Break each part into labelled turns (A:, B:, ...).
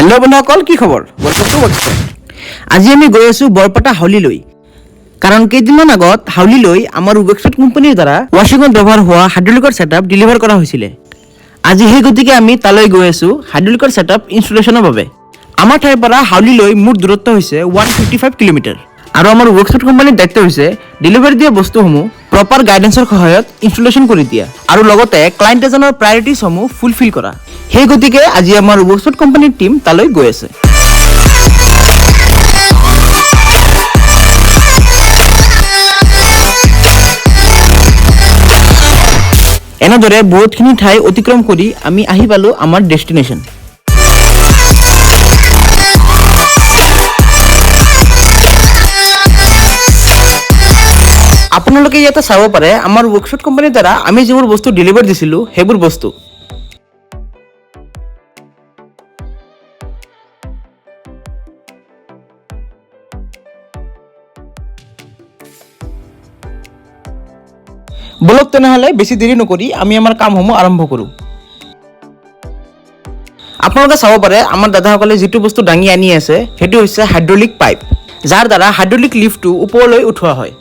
A: Hello' বন্ধুসকল, কি খবৰ? Welcome to workshop. আজি আমি গৈ আছোঁ বৰপেটা হাউলিলৈ। কাৰণ কেইদিনমান আগত হাউলিলৈ আমাৰ ৱৰ্কশ্বপ কোম্পানীৰ দ্বাৰা ৱাশ্বিঙত ব্যৱহাৰ হোৱা হাইড্ৰলিকৰ ছেটআপ ডেলিভাৰ কৰা হৈছিলে। আজি সেই গতিকে আমি তালৈ গৈ আছোঁ হাইড্ৰলিকৰ ছেটআপ ইনষ্টলেশ্যনৰ বাবে। আমাৰ ঠাইৰ পৰা হাউলিলৈ মুঠ দূৰত্ব হৈছে 155 কিলোমিটাৰ। আৰু আমাৰ ৱৰ্কশ্বপ কোম্পানীৰ দায়িত্ব হৈছে ডেলিভাৰী দিয়া বস্তুসমূহ প্ৰপাৰ গাইডেন্সৰ সহায়ত ইনষ্টলেশ্যন কৰি দিয়া আৰু লগতে ক্লায়েণ্ট এজনৰ প্ৰায়ৰিটিছসমূহ ফুলফিল কৰা। সেই গতিকে আজি আমাৰ ৱৰ্কশ্বপ কোম্পানীৰ টীম তালৈ গৈ আছে। এনেদৰে বহুতখিনি ঠাই অতিক্ৰম কৰি আমি আহি পালোঁ আমাৰ ডেষ্টিনেশ্যন। আপোনালোকে ইয়াতে চাব পাৰে আমাৰ ৱৰ্কশ্বপ কোম্পানীৰ দ্বাৰা আমি যিবোৰ বস্তু ডেলিভাৰ দিছিলোঁ সেইবোৰ বস্তু। বলক তেনেহ'লে বেছি দেৰি নকৰি আমি আমাৰ কামসমূহ আৰম্ভ কৰোঁ। আপোনালোকে চাব পাৰে আমাৰ দাদাসকলে যিটো বস্তু দাঙি আনি আছে সেইটো হৈছে হাইড্ৰলিক পাইপ, যাৰ দ্বাৰা হাইড্ৰলিক লিফ্টটো ওপৰলৈ উঠোৱা হয়।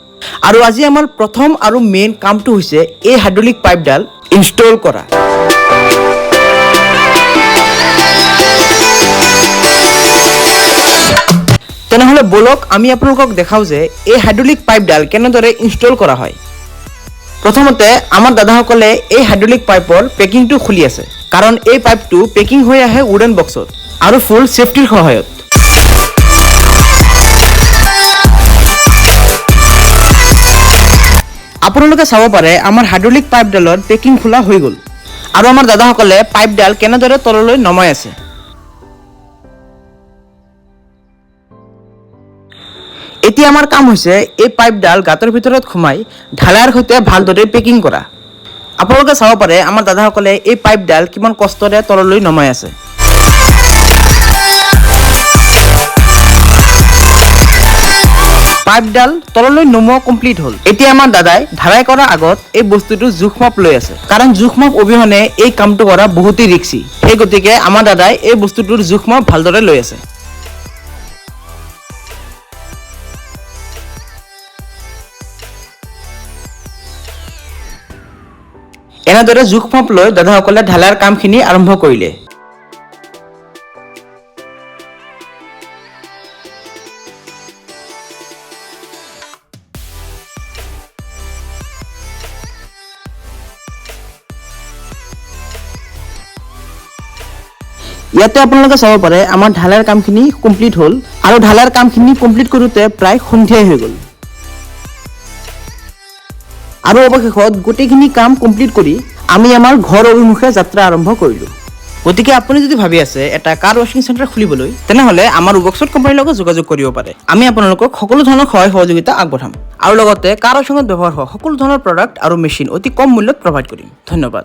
A: আৰু আজি আমাৰ প্ৰথম আৰু মেইন কামটো হৈছে এই হাইড্ৰলিক পাইপডাল ইনষ্টল কৰা। তেনেহ'লে বলক আমি আপোনালোকক দেখাওঁ যে এই হাইড্ৰলিক পাইপডাল কেনেদৰে ইনষ্টল কৰা হয়। প্ৰথমতে আমাৰ দাদাসকলে এই হাইড্ৰলিক পাইপৰ পেকিংটো খুলি আছে, কাৰণ এই পাইপটো পেকিং হৈ আহে উডেন বক্সত আৰু ফুল ছেফটিৰ সহায়ত। আপোনালোকে চাব পাৰে আমাৰ হাইড্ৰলিক পাইপডালৰ পেকিং খোলা হৈ গ'ল আৰু আমাৰ দাদাসকলে পাইপডাল কেনেদৰে তললৈ নমাই আছে। এতিয়া আমাৰ কাম হৈছে এই পাইপডাল গাঁতৰ ভিতৰত সোমাই ঢালাইৰ সৈতে ভালদৰে পেকিং কৰা। আপোনালোকে চাব পাৰে আমাৰ দাদাসকলে এই পাইপডাল কিমান কষ্টৰে তললৈ নমাই আছে। পাইপডাল তললৈ নমোৱা কমপ্লিট হ'ল। এতিয়া আমাৰ দাদাই ঢালাই কৰাৰ আগত এই বস্তুটো জোখ মাপ লৈ আছে, কাৰণ জোখ মাপ অবিহনে এই কামটো কৰা বহুতেই ৰিস্কি। সেই গতিকে আমাৰ দাদাই এই বস্তুটোৰ জোখ মাপ ভালদৰে লৈ আছে। এনেদৰে জোখ মাপ লৈ দাদাসকলে ঢালাইৰ কামখিনি আৰম্ভ কৰিলে। ইয়াতে আপোনালোকে চাব পাৰে আমাৰ ঢালাইৰ কামখিনি কমপ্লিট হ'ল আৰু ঢালাইৰ কামখিনি কমপ্লিট কৰোঁতে প্ৰায় সন্ধিয়াই হৈ গ'ল। আৰু অৱশেষত গোটেইখিনি কাম কমপ্লিট কৰি আমি আমাৰ ঘৰ অভিমুখে যাত্ৰা আৰম্ভ কৰিলোঁ। গতিকে আপুনি যদি ভাবি আছে এটা কাৰ ৱাশ্বিং চেণ্টাৰ খুলিবলৈ, তেনেহ'লে আমাৰ ৱৰ্কশ্বপ কোম্পানীৰ লগত যোগাযোগ কৰিব পাৰে। আমি আপোনালোকক সকলো ধৰণৰ সহায় সহযোগিতা আগবঢ়াম আৰু লগতে কাৰ ৱাশ্বিঙত ব্যৱহাৰ হোৱা সকলো ধৰণৰ প্ৰডাক্ট আৰু মেচিন অতি কম মূল্যত প্ৰভাইড কৰিম। ধন্যবাদ।